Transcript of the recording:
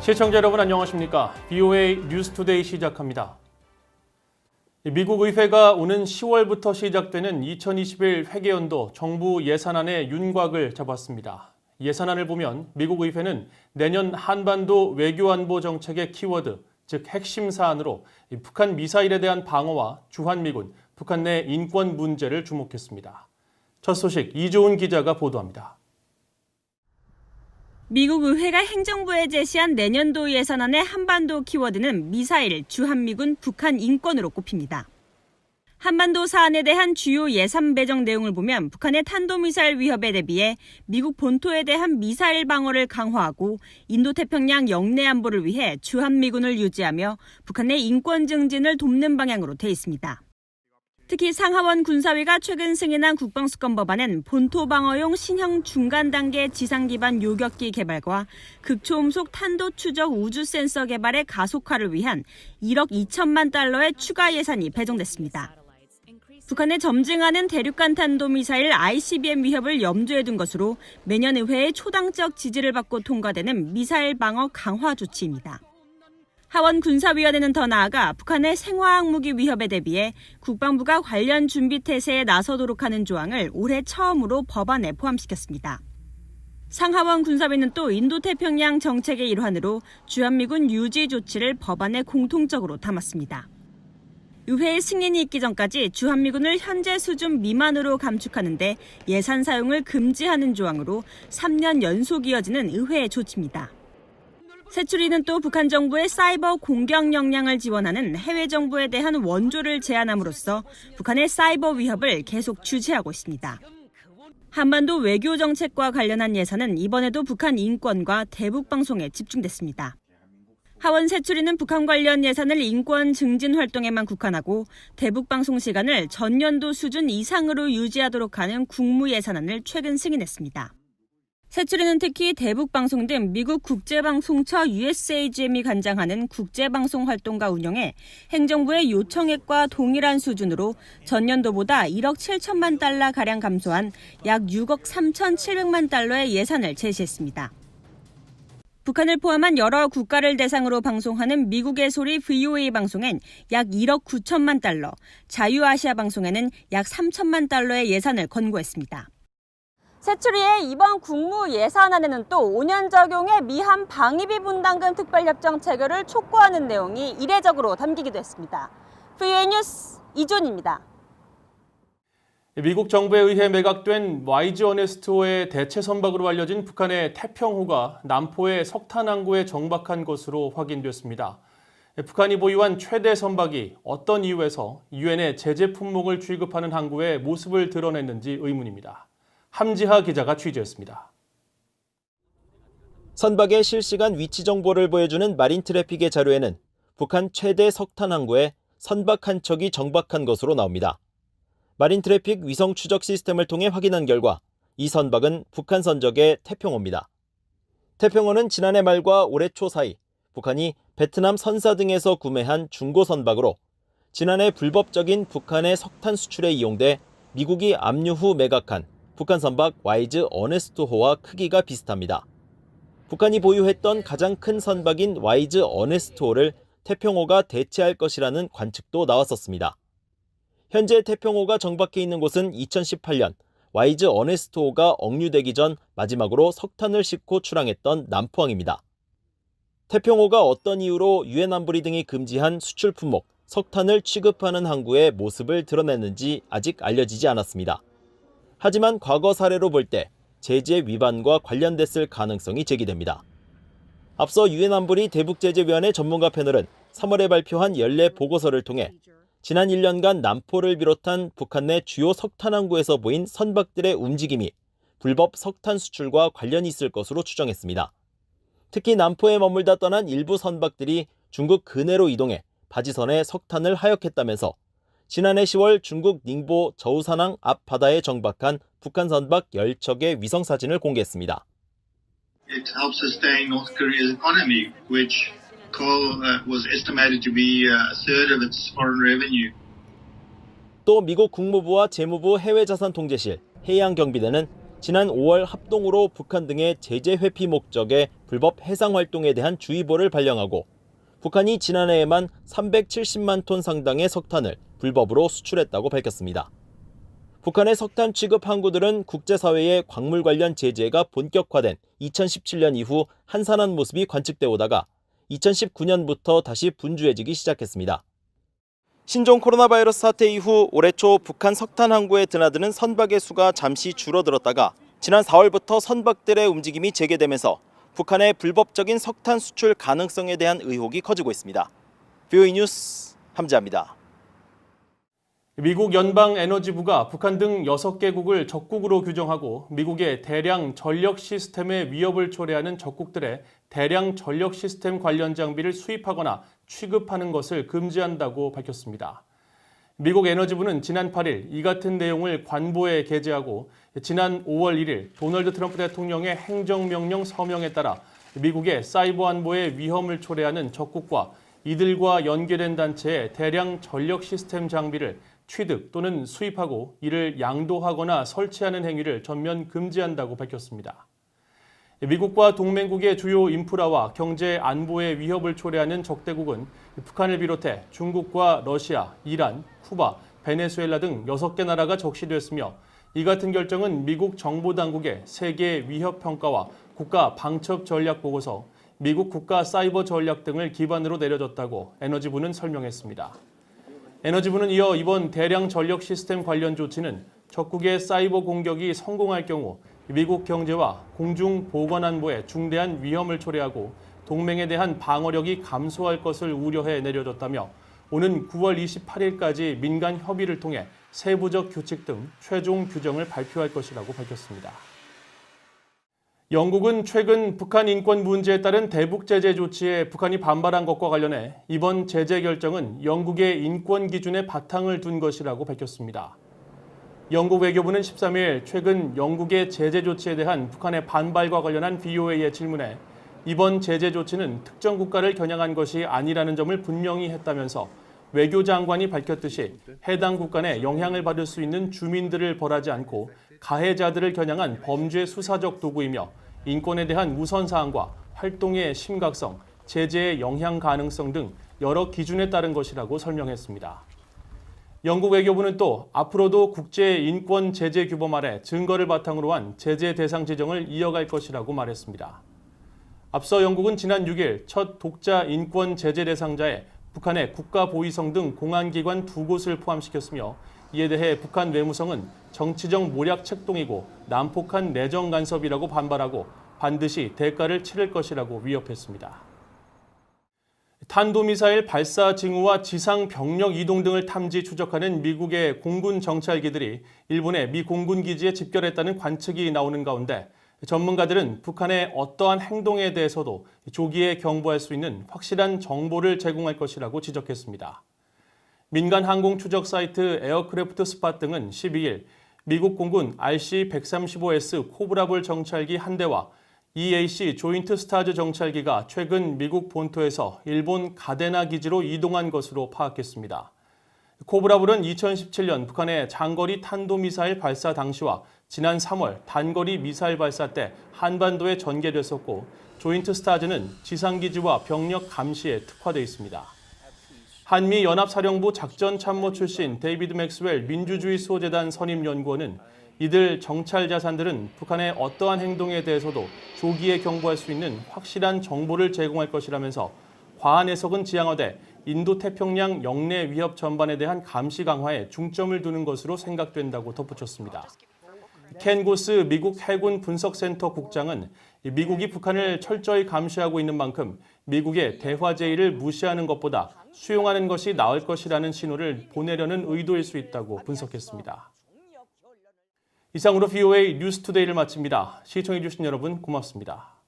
시청자 여러분 안녕하십니까? BOA 뉴스투데이 시작합니다. 미국 의회가 오는 10월부터 시작되는 2021 회계연도 정부 예산안의 윤곽을 잡았습니다. 예산안을 보면 미국 의회는 내년 한반도 외교안보 정책의 키워드, 즉 핵심 사안으로 북한 미사일에 대한 방어와 주한미군, 북한 내 인권 문제를 주목했습니다. 첫 소식 이조은 기자가 보도합니다. 미국 의회가 행정부에 제시한 내년도 예산안의 한반도 키워드는 미사일, 주한미군, 북한 인권으로 꼽힙니다. 한반도 사안에 대한 주요 예산 배정 내용을 보면 북한의 탄도미사일 위협에 대비해 미국 본토에 대한 미사일 방어를 강화하고 인도태평양 영내 안보를 위해 주한미군을 유지하며 북한의 인권 증진을 돕는 방향으로 돼 있습니다. 특히 상하원 군사위가 최근 승인한 국방수권 법안은 본토 방어용 신형 중간 단계 지상 기반 요격기 개발과 극초음속 탄도 추적 우주 센서 개발의 가속화를 위한 1억 2천만 달러의 추가 예산이 배정됐습니다. 북한의 점증하는 대륙간 탄도미사일 ICBM 위협을 염두에 둔 것으로 매년 의회의 초당적 지지를 받고 통과되는 미사일 방어 강화 조치입니다. 하원 군사위원회는 더 나아가 북한의 생화학 무기 위협에 대비해 국방부가 관련 준비 태세에 나서도록 하는 조항을 올해 처음으로 법안에 포함시켰습니다. 상하원 군사위는 또 인도태평양 정책의 일환으로 주한미군 유지 조치를 법안에 공통적으로 담았습니다. 의회의 승인이 있기 전까지 주한미군을 현재 수준 미만으로 감축하는 데 예산 사용을 금지하는 조항으로 3년 연속 이어지는 의회의 조치입니다. 새추리는 또 북한 정부의 사이버 공격 역량을 지원하는 해외 정부에 대한 원조를 제한함으로써 북한의 사이버 위협을 계속 주시하고 있습니다. 한반도 외교 정책과 관련한 예산은 이번에도 북한 인권과 대북 방송에 집중됐습니다. 하원 새추리는 북한 관련 예산을 인권 증진 활동에만 국한하고 대북 방송 시간을 전년도 수준 이상으로 유지하도록 하는 국무 예산안을 최근 승인했습니다. 새추리는 특히 대북방송 등 미국 국제방송처 USAGM이 관장하는 국제방송 활동가 운영에 행정부의 요청액과 동일한 수준으로 전년도보다 1억 7천만 달러가량 감소한 약 6억 3,700만 달러의 예산을 제시했습니다. 북한을 포함한 여러 국가를 대상으로 방송하는 미국의 소리 VOA 방송엔 약 1억 9천만 달러, 자유아시아 방송에는 약 3천만 달러의 예산을 권고했습니다. 새추리의 이번 국무 예산안에는 또 5년 적용의 미한 방위비 분담금 특별협정 체결을 촉구하는 내용이 이례적으로 담기기도 했습니다. VOA 뉴스 이존입니다. 미국 정부에 의해 매각된 YG 어네스트호의 대체 선박으로 알려진 북한의 태평호가 남포의 석탄 항구에 정박한 것으로 확인됐습니다. 북한이 보유한 최대 선박이 어떤 이유에서 유엔의 제재 품목을 취급하는 항구의 모습을 드러냈는지 의문입니다. 함지하 기자가 취재했습니다. 선박의 실시간 위치 정보를 보여주는 마린 트래픽의 자료에는 북한 최대 석탄 항구에 선박 한 척이 정박한 것으로 나옵니다. 마린 트래픽 위성 추적 시스템을 통해 확인한 결과 이 선박은 북한 선적의 태평호입니다. 태평호는 지난해 말과 올해 초 사이 북한이 베트남 선사 등에서 구매한 중고 선박으로 지난해 불법적인 북한의 석탄 수출에 이용돼 미국이 압류 후 매각한 북한 선박 YG 어네스트호와 크기가 비슷합니다. 북한이 보유했던 가장 큰 선박인 YG 어네스트호를 태평호가 대체할 것이라는 관측도 나왔었습니다. 현재 태평호가 정박해 있는 곳은 2018년 YG 어네스트호가 억류되기 전 마지막으로 석탄을 싣고 출항했던 남포항입니다. 태평호가 어떤 이유로 유엔 안보리 등이 금지한 수출 품목, 석탄을 취급하는 항구의 모습을 드러냈는지 아직 알려지지 않았습니다. 하지만 과거 사례로 볼 때 제재 위반과 관련됐을 가능성이 제기됩니다. 앞서 유엔 안보리 대북제재위원회 전문가 패널은 3월에 발표한 연례 보고서를 통해 지난 1년간 남포를 비롯한 북한 내 주요 석탄 항구에서 보인 선박들의 움직임이 불법 석탄 수출과 관련이 있을 것으로 추정했습니다. 특히 남포에 머물다 떠난 일부 선박들이 중국 근해로 이동해 바지선에 석탄을 하역했다면서 지난해 10월 중국 닝보 저우산항 앞 바다에 정박한 북한 선박 10척의 위성 사진을 공개했습니다. It helps sustain North Korea's economy, which coal was estimated to be a third of its foreign revenue. 또 미국 국무부와 재무부 해외자산통제실, 해양경비대는 지난 5월 합동으로 북한 등의 제재 회피 목적의 불법 해상 활동에 대한 주의보를 발령하고 북한이 지난해에만 370만 톤 상당의 석탄을 불법으로 수출했다고 밝혔습니다. 북한의 석탄 취급 항구들은 국제사회의 광물 관련 제재가 본격화된 2017년 이후 한산한 모습이 관측돼 오다가 2019년부터 다시 분주해지기 시작했습니다. 신종 코로나 바이러스 사태 이후 올해 초 북한 석탄 항구에 드나드는 선박의 수가 잠시 줄어들었다가 지난 4월부터 선박들의 움직임이 재개되면서 북한의 불법적인 석탄 수출 가능성에 대한 의혹이 커지고 있습니다. VOA 뉴스 함지아입니다. 미국 연방에너지부가 북한 등 6개국을 적국으로 규정하고 미국의 대량 전력 시스템에 위협을 초래하는 적국들의 대량 전력 시스템 관련 장비를 수입하거나 취급하는 것을 금지한다고 밝혔습니다. 미국 에너지부는 지난 8일 이 같은 내용을 관보에 게재하고 지난 5월 1일 도널드 트럼프 대통령의 행정명령 서명에 따라 미국의 사이버 안보에 위험을 초래하는 적국과 이들과 연계된 단체의 대량 전력 시스템 장비를 취득 또는 수입하고 이를 양도하거나 설치하는 행위를 전면 금지한다고 밝혔습니다. 미국과 동맹국의 주요 인프라와 경제 안보에 위협을 초래하는 적대국은 북한을 비롯해 중국과 러시아, 이란, 쿠바, 베네수엘라 등 6개 나라가 적시됐으며 이 같은 결정은 미국 정보당국의 세계 위협 평가와 국가 방첩 전략 보고서, 미국 국가 사이버 전략 등을 기반으로 내려졌다고 에너지부는 설명했습니다. 에너지부는 이어 이번 대량 전력 시스템 관련 조치는 적국의 사이버 공격이 성공할 경우 미국 경제와 공중 보건 안보에 중대한 위험을 초래하고 동맹에 대한 방어력이 감소할 것을 우려해 내려졌다며 오는 9월 28일까지 민간 협의를 통해 세부적 규칙 등 최종 규정을 발표할 것이라고 밝혔습니다. 영국은 최근 북한 인권 문제에 따른 대북 제재 조치에 북한이 반발한 것과 관련해 이번 제재 결정은 영국의 인권 기준에 바탕을 둔 것이라고 밝혔습니다. 영국 외교부는 13일 최근 영국의 제재 조치에 대한 북한의 반발과 관련한 VOA의 질문에 이번 제재 조치는 특정 국가를 겨냥한 것이 아니라는 점을 분명히 했다면서 외교장관이 밝혔듯이 해당 국가 내 영향을 받을 수 있는 주민들을 벌하지 않고 가해자들을 겨냥한 범죄 수사적 도구이며 인권에 대한 우선사항과 활동의 심각성, 제재의 영향 가능성 등 여러 기준에 따른 것이라고 설명했습니다. 영국 외교부는 또 앞으로도 국제 인권 제재 규범 아래 증거를 바탕으로 한 제재 대상 지정을 이어갈 것이라고 말했습니다. 앞서 영국은 지난 6일 첫 독자 인권 제재 대상자에 북한의 국가보위성 등 공안기관 2곳을 포함시켰으며 이에 대해 북한 외무성은 정치적 모략 책동이고 난폭한 내정 간섭이라고 반발하고 반드시 대가를 치를 것이라고 위협했습니다. 탄도미사일 발사 징후와 지상 병력 이동 등을 탐지 추적하는 미국의 공군 정찰기들이 일본의 미 공군 기지에 집결했다는 관측이 나오는 가운데 전문가들은 북한의 어떠한 행동에 대해서도 조기에 경보할 수 있는 확실한 정보를 제공할 것이라고 지적했습니다. 민간 항공 추적 사이트 에어크래프트 스팟 등은 12일 미국 공군 RC-135S 코브라볼 정찰기 한 대와 EAC 조인트 스타즈 정찰기가 최근 미국 본토에서 일본 가데나 기지로 이동한 것으로 파악했습니다. 코브라볼은 2017년 북한의 장거리 탄도미사일 발사 당시와 지난 3월 단거리 미사일 발사 때 한반도에 전개됐었고 조인트 스타즈는 지상기지와 병력 감시에 특화되어 있습니다. 한미연합사령부 작전참모 출신 데이비드 맥스웰 민주주의 수호재단 선임연구원은 이들 정찰 자산들은 북한의 어떠한 행동에 대해서도 조기에 경보할 수 있는 확실한 정보를 제공할 것이라면서 과한 해석은 지양하되 인도태평양 영내 위협 전반에 대한 감시 강화에 중점을 두는 것으로 생각된다고 덧붙였습니다. 켄 고스 미국 해군 분석센터 국장은 미국이 북한을 철저히 감시하고 있는 만큼 미국의 대화 제의를 무시하는 것보다 수용하는 것이 나을 것이라는 신호를 보내려는 의도일 수 있다고 분석했습니다. 이상으로 VOA 뉴스투데이를 마칩니다. 시청해주신 여러분 고맙습니다.